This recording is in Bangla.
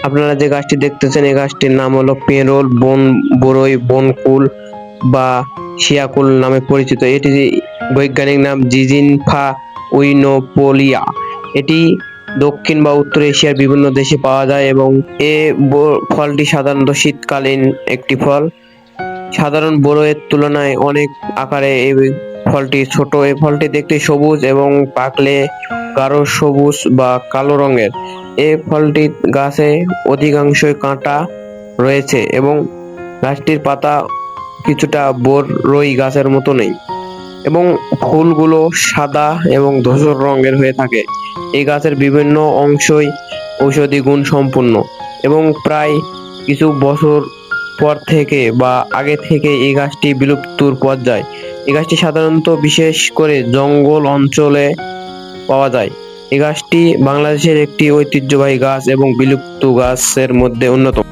আপনারা যে গাছটি দেখতেছেন এই গাছটির নাম হলো পেরোল বন বরই বনকুল বা শিয়াকুল নামে পরিচিত। এটি বৈজ্ঞানিক নাম জিজিনফা উইনোপোলিয়া। এটি দক্ষিণ বা উত্তর এশিয়ার বিভিন্ন দেশে পাওয়া যায় এবং ফলটি সাধারণত শীতকালীন একটি ফল। সাধারণ বরইয়ের তুলনায় অনেক আকারে এই ফলটি ছোট। এই ফলটি দেখতে সবুজ এবং পাকলে গাঢ় সবুজ বা কালো রঙের। এই ফলটি গাছে অধিকাংশই কাঁটা রয়েছে এবং গাছটির পাতা কিছুটা বরই গাছের মতো নেই এবং ফুলগুলো সাদা এবং ধূসর রঙের হয়ে থাকে। এই গাছের বিভিন্ন অংশই ঔষধি গুণ সম্পন্ন এবং প্রায় কিছু বছর পর থেকে বা আগে থেকে এই গাছটি বিলুপ্তির পর্যায়ে। এই গাছটি সাধারণত বিশেষ করে জঙ্গল অঞ্চলে পাওয়া যায়। এই গাছটি বাংলাদেশের একটি ঐতিহ্যবাহী গাছ এবং বিলুপ্ত গাছের মধ্যে অন্যতম।